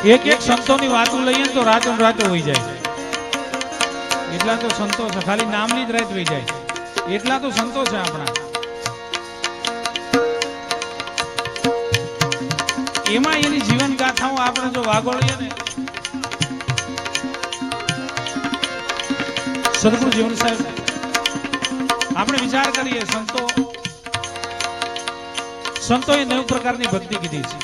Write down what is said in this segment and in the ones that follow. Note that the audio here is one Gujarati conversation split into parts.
એક એક સંતોની વાતો લઈએ તો રાતો રાતો હોઈ જાય, એટલા તો સંતો છે, ખાલી નામની જ રાત હોઈ જાય, એટલા તો સંતો છે આપણા. એમાં એની જીવન ગાથાઓ આપણે જો વાગોળીએ ને, સદગુરુ જીવન સાહેબ આપણે વિચાર કરીએ, સંતોએ 9 પ્રકારની ભક્તિ કીધી છે.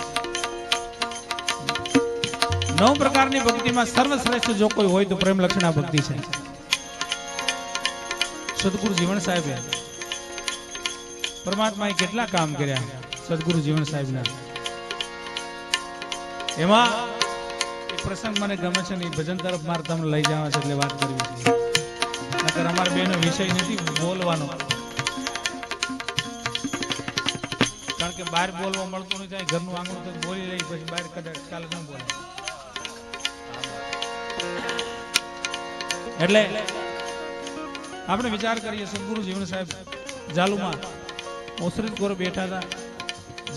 9 પ્રકારની ભક્તિમાં સર્વશ્રેષ્ઠ જો કોઈ હોય તો પ્રેમ લક્ષણા ભક્તિ છે. સદગુરુ જીવન સાહેબે પરમાત્માએ કેટલા કામ કર્યા સદગુરુ જીવન સાહેબના. એમાં એક પ્રસંગ મને ગમે છે ને, ભજન તરફ મારે તમને લઈ જવા છે એટલે વાત કરવી છે, નકર અમારે બેનો વિષય નથી બોલવાનો, કારણ કે બહાર બોલવા મળતું નથી, ઘરનું આંગણું તો બોલી લઈ, પછી બહાર કદાચ કાલે ન બોલે. એટલે આપણે વિચાર કરીએ, સદગુરુ જીવન સાહેબ જાલુમાં મોસરીત કોર બેઠા હતા.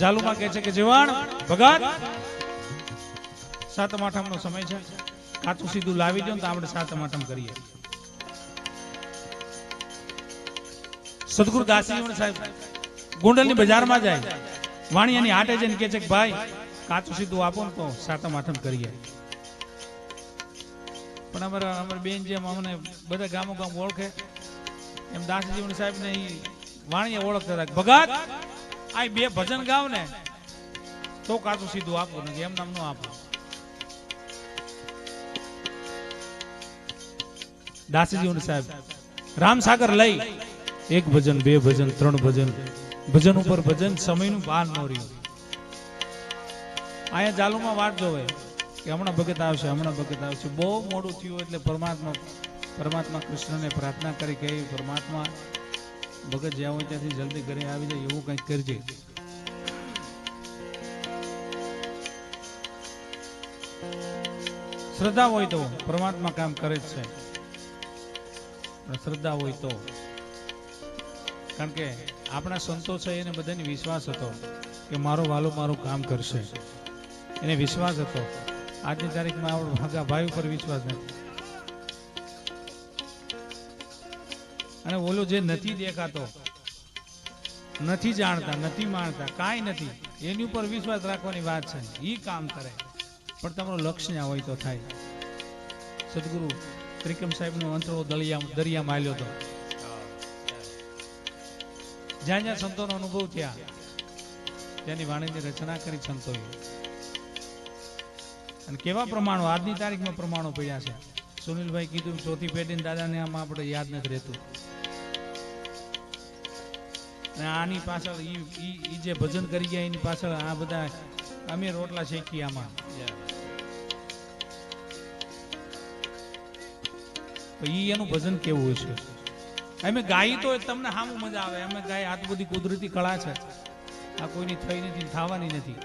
જાલુમાં કહે છે કે જીવન ભગત, સાતમ આઠમનો સમય છે, કાચું સીધું લાવી દો ને તો આપણે સાતમ આઠમ કરીએ. સદગુરુ દાસી જીવન સાહેબ ગોંડલની બજારમાં જાય, વાણિયાની હાટે જઈને કહે છે કે ભાઈ કાચું સીધું આપો ને તો સાતમ આઠમ કરીએ. પણ અમારા બેન જેમ અમને બધા ગામો ગામ ઓળખે એમ દાસી જીવન સાહેબ ને વાણિયા ઓળખતા હતા, ભગત આ 2 ભજન ગાવ ને તો કાચું સીધું આપો, ને એમ નામ નો આપો. દાસી જીવન સાહેબ રામસાગર લઈ 1 ભજન 2 ભજન 3 ભજન, ભજન ઉપર ભજન, સમયનું ભાન ન રહ્યું. અહીંયા જાલુમાં વાટ જોવે કે હમણાં ભગત આવશે, હમણાં ભગત આવશે. બહુ મોડું થયું એટલે પરમાત્મા કૃષ્ણને પ્રાર્થના કરી કે પરમાત્મા ભગત જ્યાં હોય ત્યાંથી જલ્દી ઘરે આવી જાય એવું કંઈક કરજે. શ્રદ્ધા હોય તો પરમાત્મા કામ કરે જ છે, શ્રદ્ધા હોય તો. કારણ કે આપણા સંતો છે એને બધાને વિશ્વાસ હતો કે મારો વાલો મારું કામ કરશે, એને વિશ્વાસ હતો. આજની તારીખમાં આપણો ભાગા ભાઈ ઉપર વિશ્વાસ નથી, અને ઓલો જે નથી દેખાતો, નથી જાણતા, નથી માણતા, કાંઈ નથી, એની ઉપર વિશ્વાસ રાખવાની વાત છે. એ કામ કરે પણ તમારું લક્ષ્ય હોય તો થાય. સદગુરુ ત્રિકમ સાહેબ નો અંતરો દરિયામાં આલ્યો હતો. જ્યાં જ્યાં સંતોનો અનુભવ થયા ત્યાંની વાણીની રચના કરી સંતોએ, અને કેવા પ્રમાણો આજની તારીખમાં પ્રમાણો પડ્યા છે. સુનિલભાઈ કીધું ચોથી પેઢીને દાદાને આમાં આપણે યાદ નથી રહેતું. અને આની પાછળ ઈ જે ભજન કરી ગયા એની પાછળ આ બધા અમે રોટલા શેકી આમાં. તો ઈ એનું ભજન કેવું હોય છે. અમે ગાઈ તો તમને સામું મજા આવે, અમે ગાય આ તો બધી કુદરતી કળા છે, આ કોઈની થઈ નથી, થવાની નથી.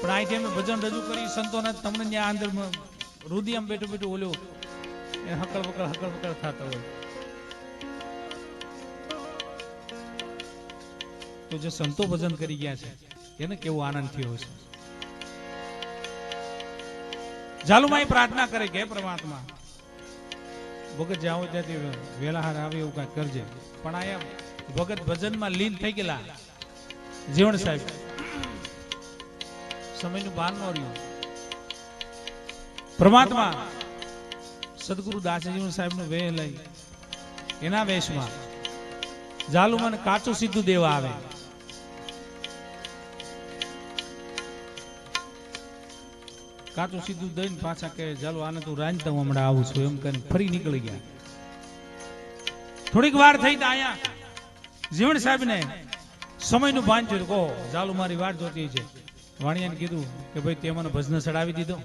પણ અહીંથી અમે ભજન રજૂ કરી સંતોને, તમને ત્યાં અંદર રુદિયામાં બેઠું બેઠું ઓલ્યો એ હકળ વકળ થતા હોય. તો જે સંતો ભજન કરી ગયા છે એને કેવો આનંદ થયો છે. જાલુમાં પ્રાર્થના કરે કે પરમાત્મા ભગત જ્યાં હોય ત્યાંથી વેલા હાર આવે એવું કઈ કરજે. પણ આયા ભગત ભજનમાં લીન થઈ ગયેલા જીવન સાહેબ, સમયનું ભાન ન રહ્યું. પરમાત્મા સદગુરુ દાસજીવન સાહેબ નું વેહ લઈ એના વેશમાં જાલુમાં કાચું સીધું દેવા આવે. કાચું સીધું દઈને પાછા કે ચાલો આને તું રાંધતા હું હમણાં આવું છું એમ કરીને ફરી નીકળી ગયા. થોડીક વાર થઈ તો અહીંયા જીવન સાહેબ ને સમયનું ભાન થયું. કહો ચાલુ મારી વાટ જોતી છે. વાણિયાને કીધું કે ભાઈ તે મને ભજન ચડાવી દીધો,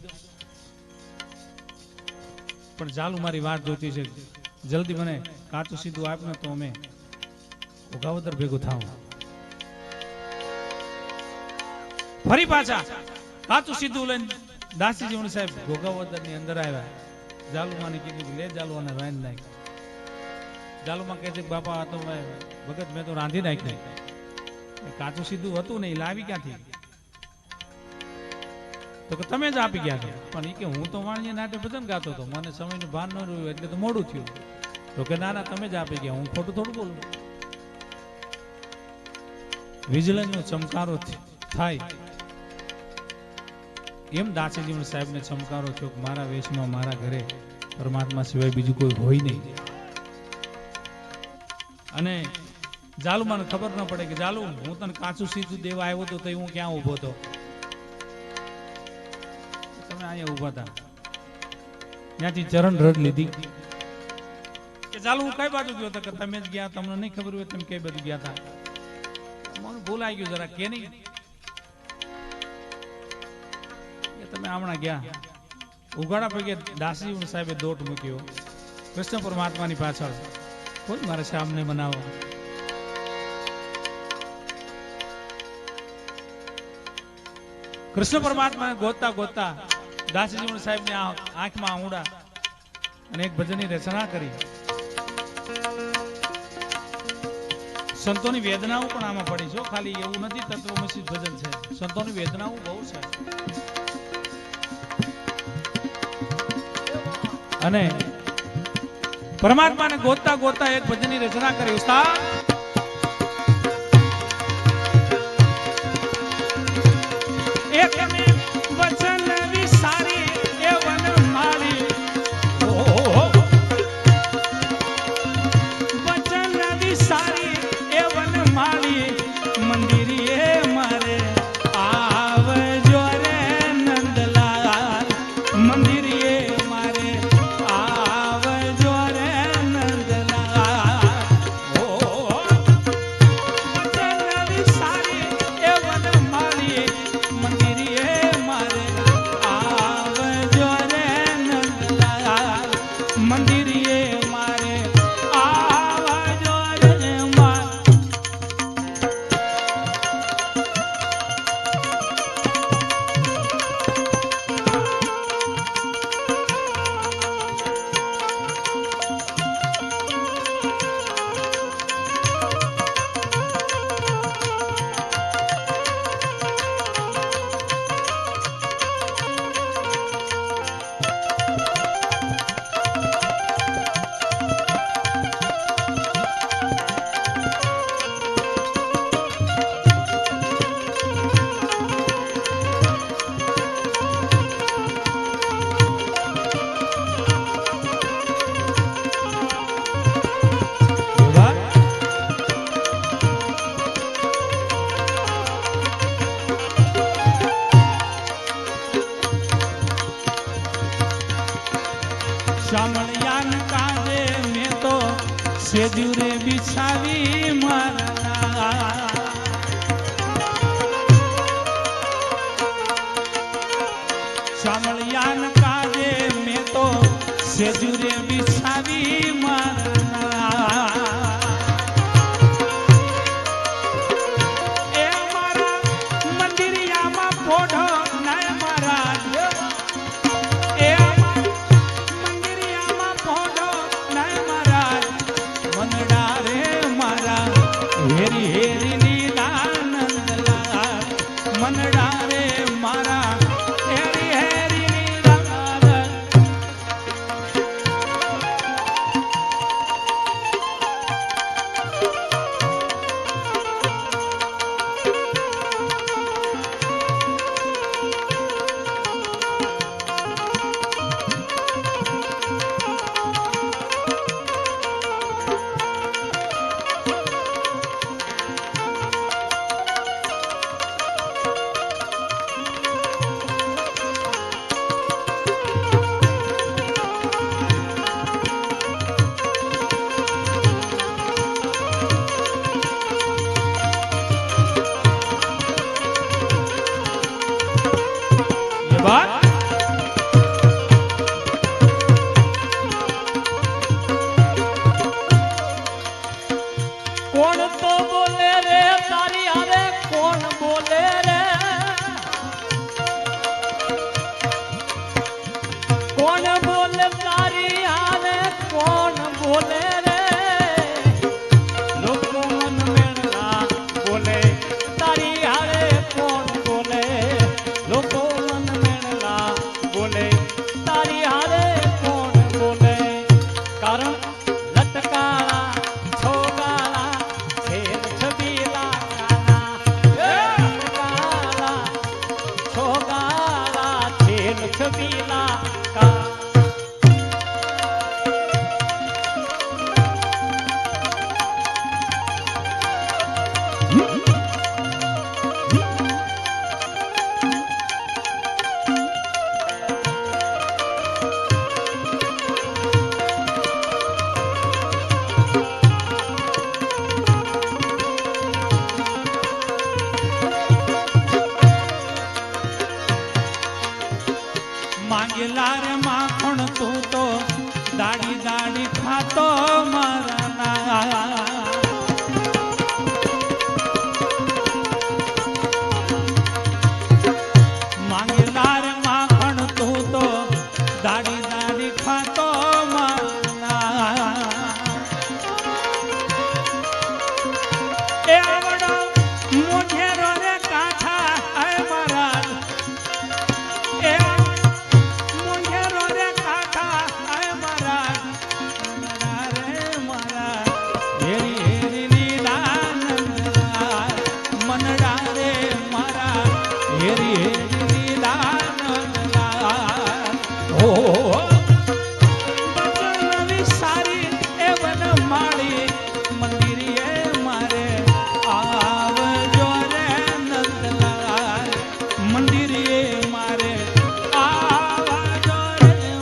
પણ ચાલુ મારી વાટ જોતી છે, જલ્દી મને કાચું સીધું આપ ને તો અમે ઉગાવદર ભેગું થાવ. ફરી પાછા કાચું સીધું લઈને દાસી જીવન સાહેબ ઘોઘાવદર ની અંદર આવ્યા. જાલુમાને કીધું લે જાલુમાને રાંધી નાખ. જાલુમા કહે છે બાપા આ તો ભગત મેં તો રાંધી નાખ્યું, કાચું સીધું હતું નહીં, લાવી ક્યાંથી? તો કે તમે જ આપી ગયા છો. પણ એ કે હું તો વાણિયા નાટે ભજન ગાતો હતો, મને સમયનું ભાન ન રહ્યું એટલે તો મોડું થયું. તો કે ના ના તમે જ આપી ગયા, હું ખોટું થોડું બોલું. વિજિલન્સનો ચમકારો થાય એમ દાસીજી સાહેબને ચમકારો થયો કે મારા વેશમાં મારા ઘરે પરમાત્મા સિવાય બીજું કોઈ હોય નહીં. અને જાલુ મને ખબર ન પડે કે જાલુ હું તને કાચું સીધું દેવા આવ્યો હતો તો હું ક્યાં ઉભો હતો, તમે અહીંયા ઉભા હતા. ત્યાંથી ચરણ રડ લીધી કે ચાલુ હું કઈ બાજુ ગયો હતો, કે તમે જ ગયા, તમને નહીં ખબર હોય તમે કઈ બાજુ ગયા હતા. મને ભૂલાઈ ગયું જરા કે નહીં, તમે હમણાં ગયા. ઉગાડા પગે દાસી સાહેબે દોટ મૂક્યો કૃષ્ણ પરમાત્માની પાછળ, કોઈ મારા શ્યામને બનાવો. કૃષ્ણ પરમાત્માને ગોતતા ગોતતા દાસી સાહેબની આંખમાં આંગળા અને એક ભજનની રચના કરી. સંતોની વેદનાઓ પણ આમાં પડી છે, ખાલી એવું નથી તત્વમસી ભજન છે, સંતોની વેદનાઓ બહુ છે. અને પરમાત્માને ગોતતા ગોતતા એક ભજનની રચના કરી. ઉસ્તાદ એક વચન વિસારી એ વન મારી, વચન વિસારી એ વન મારી, મંદિરે મારે આવજો રે નંદલાલ, મંદિરે મારે આવજો રે નંદલાલ. વચન વિસારી એ વન મારી, મંદિરે મારે આવજો રે નંદલાલ, મંદિરે મારે આવજો રે મા. શામળિયાન કાજે મેં તો સેજુરે બિછાવી મારા, શામળિયાન કાજે મેં તો સેજુરે બિછાવી મારા. એ મારા મંદિરિયામાં પોઢો નાય મારા, એ હેરી હેરી નીલાનંદલાલ, મનડા રે મારા હેરી હેરી નીલાનંદ. કોણ તો બોલે રે તારી આવે, કોણ બોલે રે, કોણ બોલે તારી આવે, કોણ બોલે રે, લોકો મન મેળા બોલે તારી આવે, કોણ બોલે, લોકો મન મેળા બોલે તારી હારે કોણ બોલે કારણ લટકાળા છોગાળા છેલ છબીલા કાના લટકાળા છોગાળા છેલ છબીલા કાના માંગેલા રે માખણ તું તો દાડી દાડી ખાતો મારા માંગેલા રે માખણ તું તો દાડી દાડી ખાતો મારા એ આવડો મોઢેરો રે કાઠા હે મહારાજ એ મોઢેરો રે કાઠા હે મહારાજ રે મારા હેરી હેરી લીલા મનડા રે મારા હેરી હેરી લીલા ઓ બચનવી સારી એ વન માળી મંદિરે મારે આવજો રે નંદલાલ મંદિરે મારે આવજો રે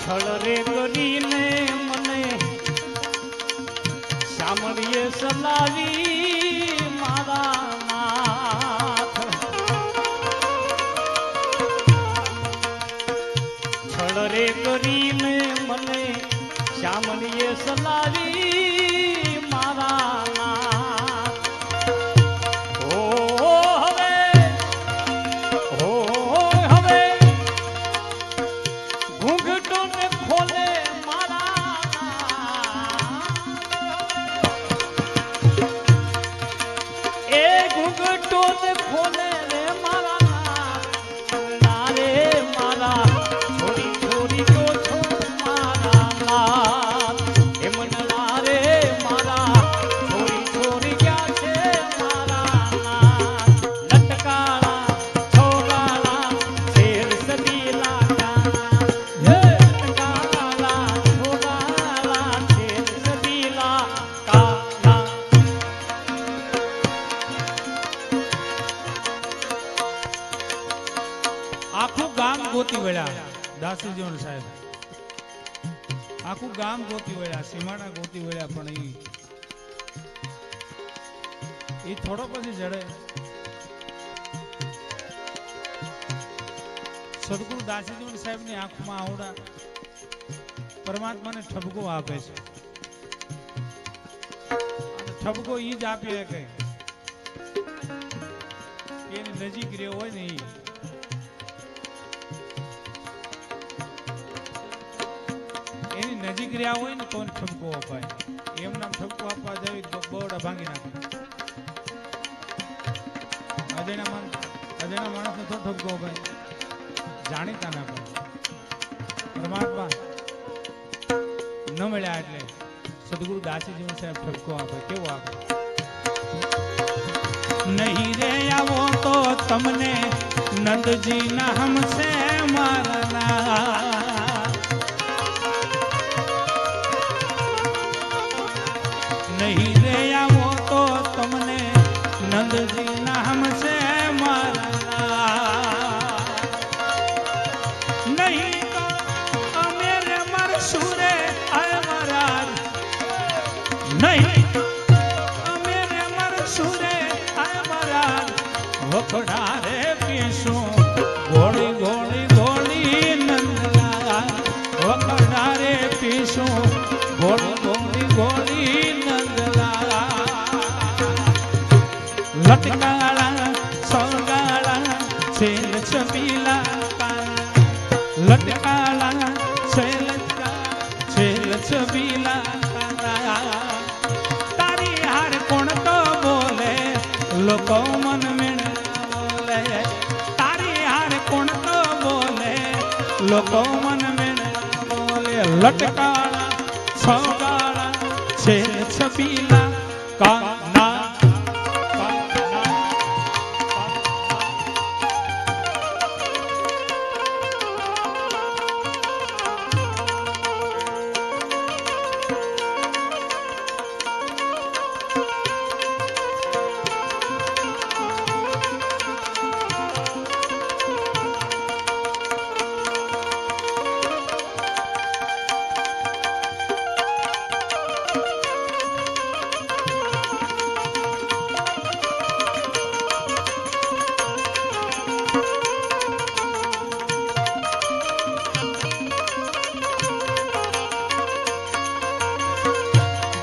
છળ રે કરીને મને સાંભળીએ સલાવી મારા નાથ છળ રે કરીને મને સાંભળીએ સલાવી મારા નાથ ઓ હવે ઘૂંઘટો ને ખોલે એ ઘૂંઘટો ને ખોલે રે મારા રે મારા છોડી છોડી ગો છો મારા નાથ એ મનડા રે મારા છોડી છોડી ગયા છે મારા નાથ લટકાળા છોગાળા શેર સબીલા કાના લટકાળા છોગાળા શેર સબીલા કાના આખું ગામ ગોતી વળ્યા દાસીજીવન સાહેબ આખું ગામ ગોતી વળ્યા સીમાડા ગોતી વળ્યા પણ એ થોડો પછી જડે સદગુરુ દાસીજીવન સાહેબ ની આંખમાં આવડા પરમાત્માને ઠપકો આપે છે અને ઠપકો ઈ જ આપે કે એની નજીક રહ્યો હોય ને ઈ એની નજીક રહ્યા હોય ને તો ઠપકો અપાય એમ નામ ઠપકો આપવા જાય તો બરોડા ભાંગી નાખે અજયના માણસને તો ઠપકો અપાય જાણીતા ના પાય પરમાત્મા ન મળ્યા એટલે સદગુરુ દાસીજીવન સાહેબ ઠપકો આપે કેવો આપે નહીં રે આવો તો તમને નંદજી ના હમસે મારના નહીં રે આવો તો તમને નંદજી નામ છે મારા, નહીં તો અમે રે મરશું રે આય મહારાજ, નહીં અમે રે મરશું રે આય મહારાજ, વખડા રે પીશું ગોળી ગોળી ગોળી નંદલાલ, વખડા રે પીશું ગોળી ગોળી ગોળી નંદલાલ, લટકાળા સોગાળા છેલ છબીલા કાળા, લટકાળા છેલ છબીલા કાળા, તારી હાર કોણ તો બોલે લોકો મન મેળ બોલે, તારી હાર કોણ તો બોલે લોકો મન મેળ બોલે, લટકાળા સોગાળા છેલ છબીલા કાળા.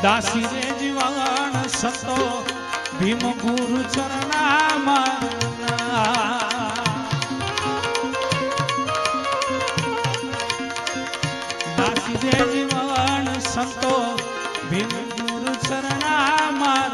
દાસી રે જીવાણ સંતો ભીમ ગુરુ ચરણામાં, દાસી રે જીવાણ સંતો ભીમ ગુરુ ચરણામાં,